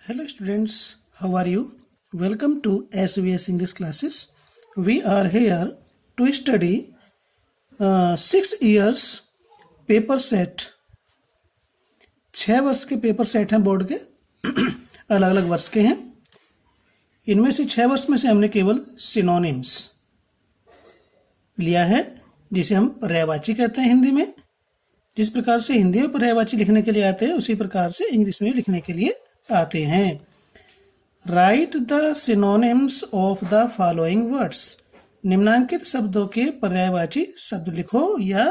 Hello students, how are you? Welcome to SVS English classes. We are here to study 6 years paper set. 6 वर्ष के paper set हैं board के अलग अलग वर्ष के हैं। इनमें से 6 वर्ष में से हमने केवल सिनोनिम्स लिया है, जिसे हम पर्यायवाची कहते हैं हिंदी में। जिस प्रकार से हिंदी में पर्यायवाची लिखने के लिए आते हैं, उसी प्रकार से इंग्लिश में लिखने के लिए आते हैं। Right the synonyms of the following words. निम्नांकित शब्दों के पर्यायवाची शब्द लिखो या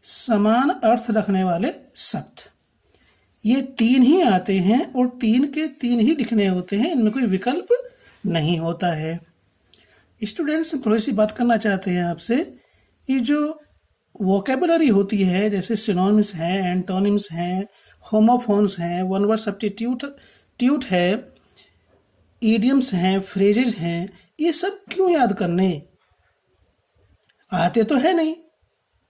समान अर्थ रखने वाले शब्द। ये 3 ही आते हैं और 3 के 3 ही लिखने होते हैं, इनमें कोई विकल्प नहीं होता है। स्टूडेंट्स, थोड़ी सी बात करना चाहते हैं आपसे। ये जो वोकेबुलरी होती है, जैसे सिनोनिम्स हैं, एंटोनिम्स हैं, होमोफोन्स हैं, वन वर्ड सब्स्टिट्यूट है, इडियम्स हैं, फ्रेजेज हैं, ये सब क्यों याद करने? आते तो है नहीं,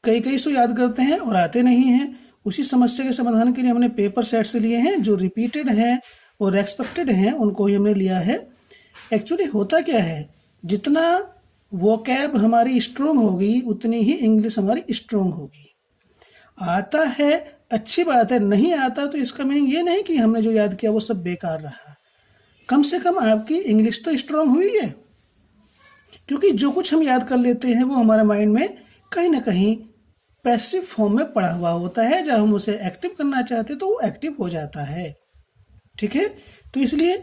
कई सो याद करते हैं और आते नहीं हैं। उसी समस्या के समाधान के लिए हमने पेपर सेट से लिए हैं, जो रिपीटेड हैं और एक्सपेक्टेड हैं, उनको ही हमने लिया है। एक्चुअली होता क्या है, जितना वोकैब हमारी स्ट्रोंग होगी उतनी ही इंग्लिश हमारी स्ट्रोंग होगी। आता है अच्छी बात है, नहीं आता तो इसका मीनिंग ये नहीं कि हमने जो याद किया वो सब बेकार रहा। कम से कम आपकी इंग्लिश तो स्ट्रांग हुई है, क्योंकि जो कुछ हम याद कर लेते हैं वो हमारे माइंड में कहीं ना कहीं पैसिव फॉर्म में पड़ा हुआ होता है। जब हम उसे एक्टिव करना चाहते हैं तो वो एक्टिव हो जाता है। ठीक है, तो इसलिए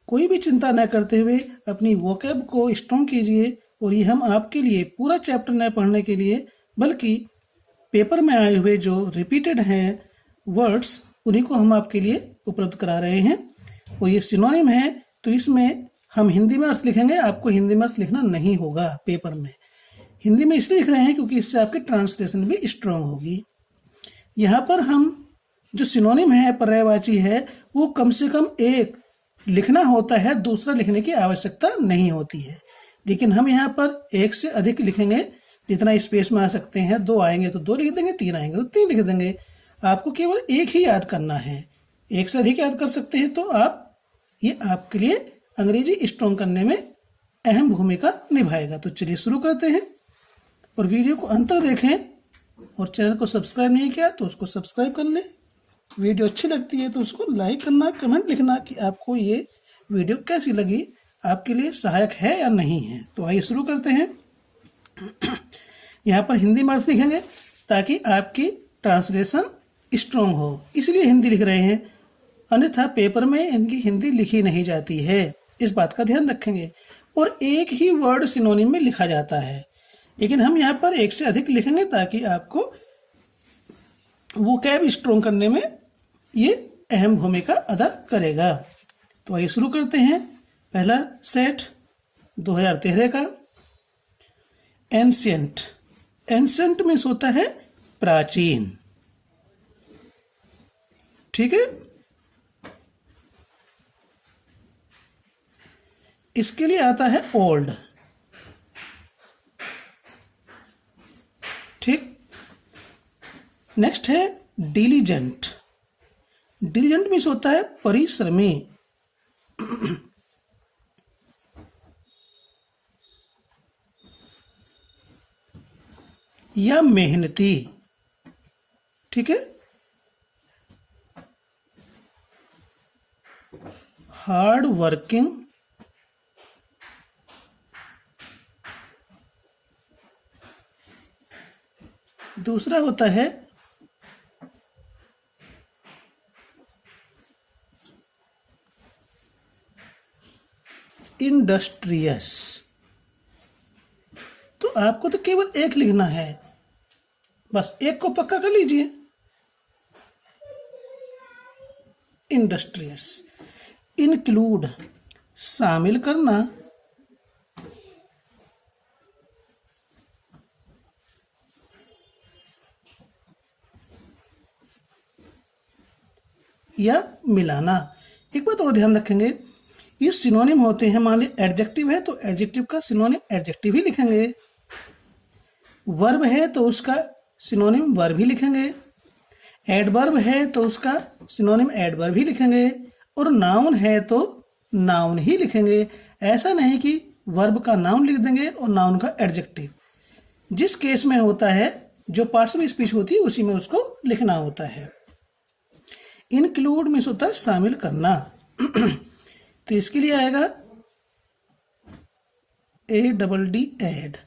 कोई भी चिंता न करते हुए अपनी वोकैब को स्ट्रॉन्ग कीजिए। और ये हम आपके लिए पूरा चैप्टर न पढ़ने के लिए, बल्कि पेपर में आए हुए जो रिपीटेड हैं वर्ड्स, उन्हीं को हम आपके लिए उपलब्ध करा रहे हैं। और ये सिनोनिम है, तो इसमें हम हिंदी में अर्थ लिखेंगे, आपको हिंदी में अर्थ लिखना नहीं होगा। पेपर में हिंदी में इसलिए लिख रहे हैं क्योंकि इससे आपकी ट्रांसलेशन भी स्ट्रांग होगी। यहाँ पर हम जो सिनोनिम है, पर्यायवाची है, वो कम से कम एक लिखना होता है, दूसरा लिखने की आवश्यकता नहीं होती है। लेकिन हम यहाँ पर एक से अधिक लिखेंगे, जितना स्पेस में आ सकते हैं। 2 आएंगे तो 2 लिख देंगे, 3 आएंगे तो 3 लिख देंगे। आपको केवल एक ही याद करना है। एक से अधिक याद कर सकते हैं तो ये आपके लिए अंग्रेजी स्ट्रॉन्ग करने में अहम भूमिका निभाएगा। तो चलिए शुरू करते हैं और वीडियो को अंत तक देखें। और चैनल को सब्सक्राइब नहीं किया तो उसको सब्सक्राइब कर लें। वीडियो अच्छी लगती है तो उसको लाइक करना, कमेंट लिखना कि आपको ये वीडियो कैसी लगी, आपके लिए सहायक है या नहीं है। तो आइए शुरू करते हैं। यहाँ पर हिंदी में अर्थ लिखेंगे ताकि आपकी ट्रांसलेशन स्ट्रॉन्ग हो, इसलिए हिंदी लिख रहे हैं। अन्यथा पेपर में इनकी हिंदी लिखी नहीं जाती है, इस बात का ध्यान रखेंगे। और एक ही वर्ड सिनोनिम में लिखा जाता है, लेकिन हम यहाँ पर एक से अधिक लिखेंगे ताकि आपको वोकैब स्ट्रॉन्ग करने में ये अहम भूमिका अदा करेगा। तो आइए शुरू करते हैं। पहला सेट 2013 का, एंशिएंट। एंशिएंट मीन्स होता है प्राचीन। ठीक है, इसके लिए आता है ओल्ड। ठीक, नेक्स्ट है डिलीजेंट। डिलीजेंट मीन्स होता है परिश्रमी। या मेहनती। ठीक है, हार्ड वर्किंग। दूसरा होता है इंडस्ट्रियस। तो आपको तो केवल एक लिखना है, बस एक को पक्का कर लीजिए। इंडस्ट्रियस। इंक्लूड, शामिल करना। या मिलाना। एक बात और ध्यान रखेंगे, ये सिनोनिम होते हैं। मान लीजिए एडजेक्टिव है तो एडजेक्टिव का सिनोनिम एडजेक्टिव ही लिखेंगे। वर्ब है तो उसका सिनोनिम वर्ब ही लिखेंगे। एडवर्ब है तो उसका सिनोनिम एडवर्ब ही लिखेंगे। और नाउन है तो नाउन ही लिखेंगे। ऐसा नहीं कि वर्ब का नाउन लिख देंगे और नाउन का एडजेक्टिव। जिस केस में होता है, जो पार्ट्स ऑफ स्पीच होती है उसी में उसको लिखना होता है। इंक्लूड मीन्स होता है शामिल करना। तो इसके लिए आएगा ADD ऐड,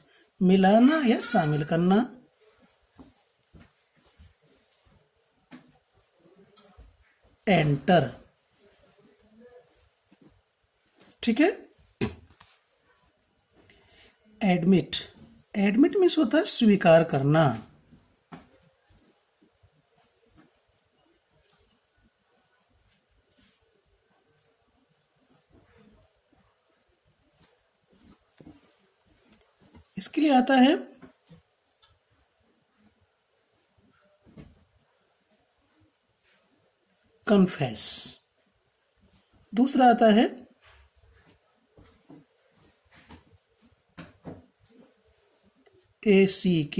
मिलाना या शामिल करना। एंटर, ठीक है। एडमिट, एडमिट मीन्स होता है स्वीकार करना। इसके लिए आता है कन्फेस। दूसरा आता है ACKNOWLEDGE,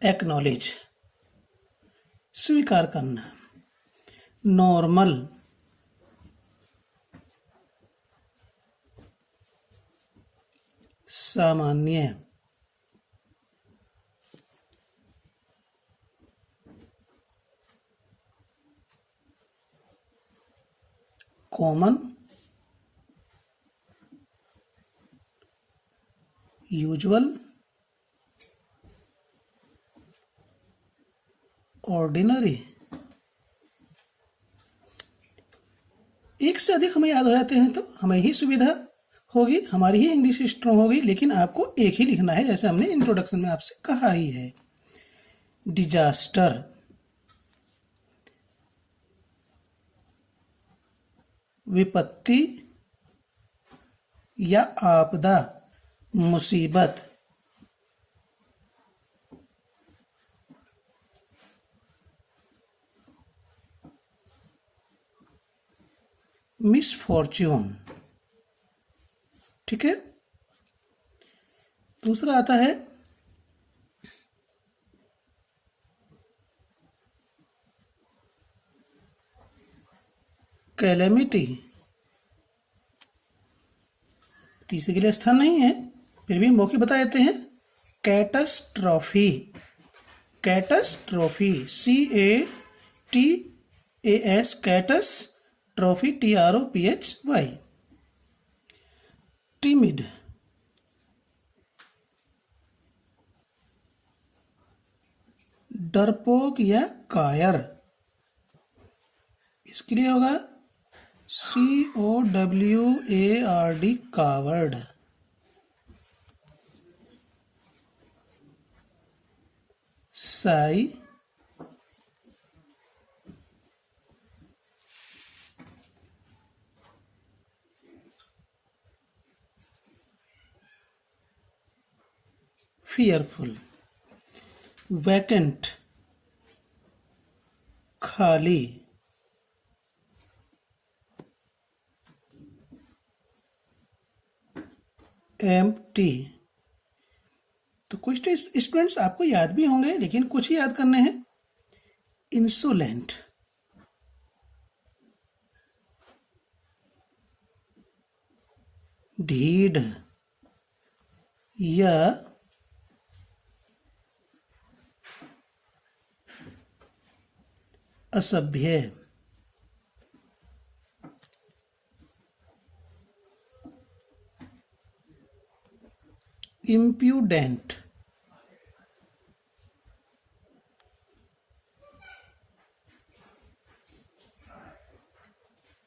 एक्नॉलेज, स्वीकार करना। नॉर्मल, सामान्य। Common, usual, ordinary. एक से अधिक हमें याद हो जाते हैं तो हमें ही सुविधा होगी, हमारी ही इंग्लिश स्ट्रॉन्ग होगी, लेकिन आपको एक ही लिखना है, जैसे हमने इंट्रोडक्शन में आपसे कहा ही है। डिजास्टर, विपत्ति या आपदा, मुसीबत। मिसफॉर्च्यून, ठीक है। दूसरा आता है कैलेमिटी। तीसरे के लिए स्थान नहीं है, फिर भी मौके बता देते हैं। Catastrophe, catastrophe, CATAS, कैटस, trophy TROPHY। Timid, डरपोक या कायर। इसके लिए होगा COWARD, coward. Sai, fearful। Vacant, खाली। एम्प्टी। तो कुछ तो स्टूडेंट्स आपको याद भी होंगे, लेकिन कुछ ही याद करने हैं। इंसोलेंट, ढीठ या असभ्य। इम्प्यूडेंट,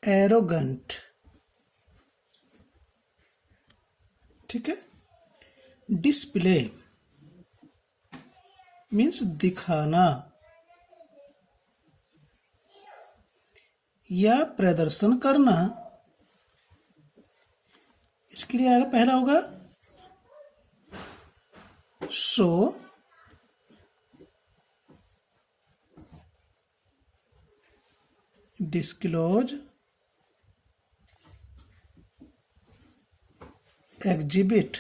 एरोगेंट, ठीक है। डिस्प्ले मीन्स दिखाना या प्रदर्शन करना। इसके लिए आगे पहला होगा शो, डिस्क्लोज, एग्जिबिट।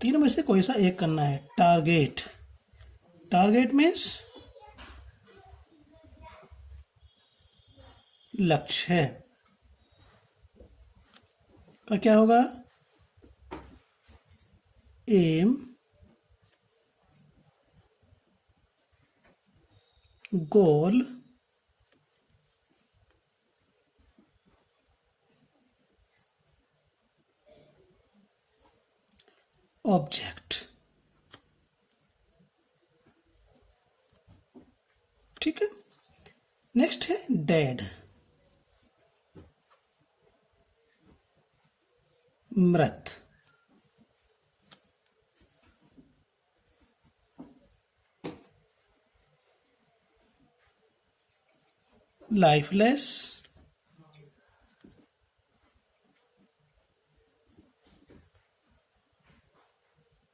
तीनों में से कोई सा एक करना है। टारगेट, टारगेट मीन्स लक्ष्य है का क्या होगा? एम, गोल, ऑब्जेक्ट। ठीक है। नेक्स्ट है डेड, मृत। Lifeless,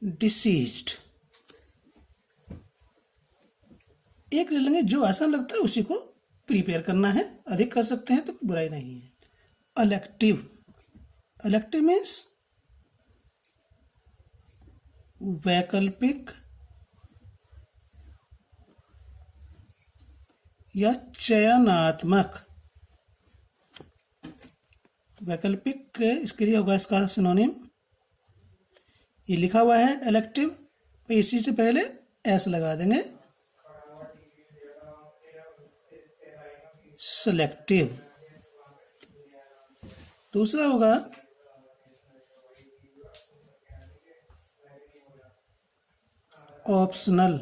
deceased. एक ले लेंगे, जो आसान लगता है उसी को प्रिपेयर करना है, अधिक कर सकते हैं तो कोई बुराई नहीं है। अलेक्टिव, अलेक्टिव मीन्स वैकल्पिक या चयनात्मक। वैकल्पिक इसके लिए होगा इसका सिनोनिम, ये लिखा हुआ है इलेक्टिव, तो इसी से पहले एस लगा देंगे। सिलेक्टिव। दूसरा होगा ऑप्शनल।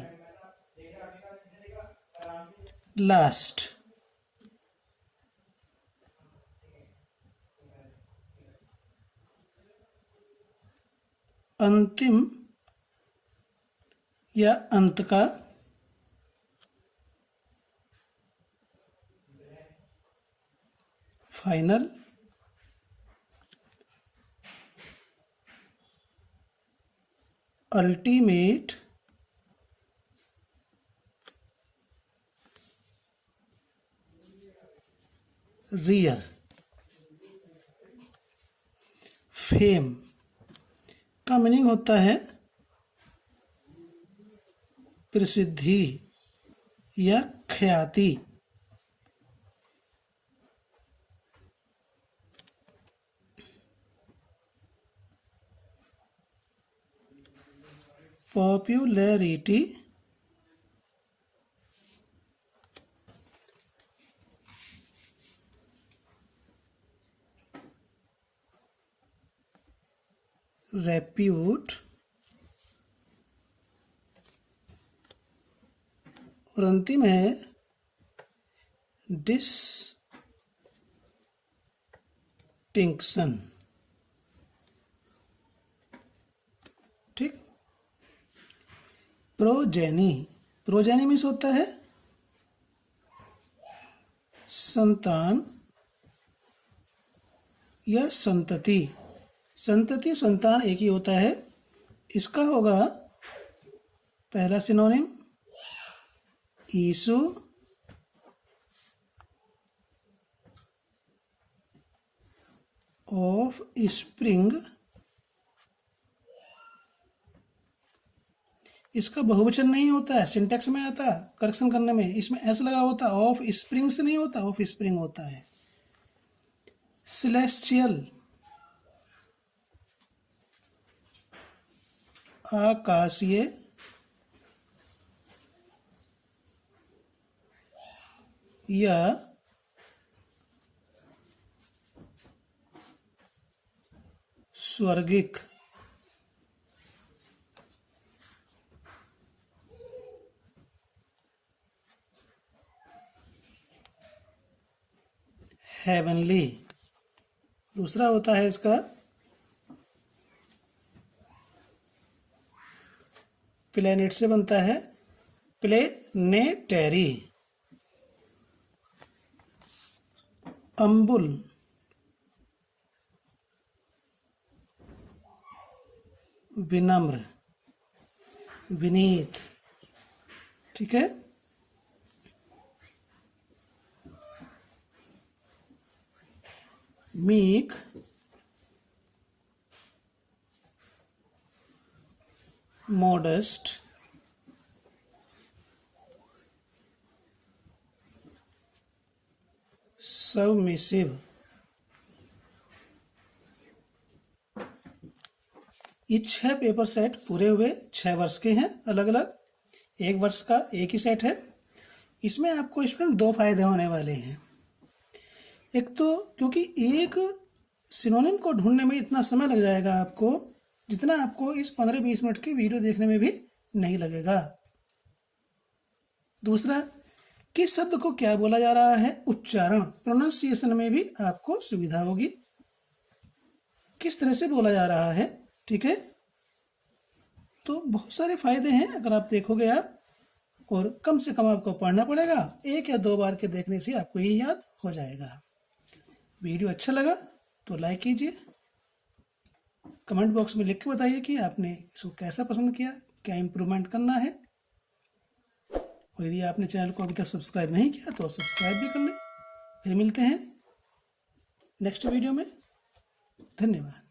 लास्ट। अंतिम या अंत का। फाइनल। अल्टीमेट। रियल। फेम का मीनिंग होता है प्रसिद्धि या ख्याति। Popularity, repute. और अंतिम है डिस्टिंक्शन। ठीक। प्रोजेनी, प्रोजेनी मीन्स होता है संतान या संतति। संतति और संतान एक ही होता है। इसका होगा पहला सिनोनिम ईसु, ऑफ स्प्रिंग। इसका बहुवचन नहीं होता है, सिंटेक्स में आता है करेक्शन करने में, इसमें एस लगा होता है, ऑफ स्प्रिंग से नहीं होता, ऑफ स्प्रिंग होता है। सिलेस्टियल, आकाशीय। या स्वर्गिक। हेवनली। दूसरा होता है इसका प्लेनेट से बनता है, प्लेनेटरी। अम्बुल, विनम्र, विनीत। ठीक है। Meek, modest, submissive। ये 6 पेपर सेट पूरे हुए 6 वर्ष के हैं अलग अलग, 1 वर्ष का एक ही सेट है। इसमें आपको स्टूडेंट 2 फायदे होने वाले हैं। एक तो क्योंकि एक सिनोनिम को ढूंढने में इतना समय लग जाएगा आपको जितना आपको इस 15-20 मिनट की वीडियो देखने में भी नहीं लगेगा। दूसरा, किस शब्द को क्या बोला जा रहा है, उच्चारण प्रोनाउंसिएशन में भी आपको सुविधा होगी, किस तरह से बोला जा रहा है। ठीक है, तो बहुत सारे फायदे हैं अगर आप देखोगे आप, और कम से कम आपको पढ़ना पड़ेगा, 1 या 2 बार के देखने से आपको ये याद हो जाएगा। वीडियो अच्छा लगा तो लाइक कीजिए, कमेंट बॉक्स में लिख के बताइए कि आपने इसको कैसा पसंद किया, क्या इम्प्रूवमेंट करना है। और यदि आपने चैनल को अभी तक सब्सक्राइब नहीं किया तो सब्सक्राइब भी कर लें। फिर मिलते हैं नेक्स्ट वीडियो में। धन्यवाद।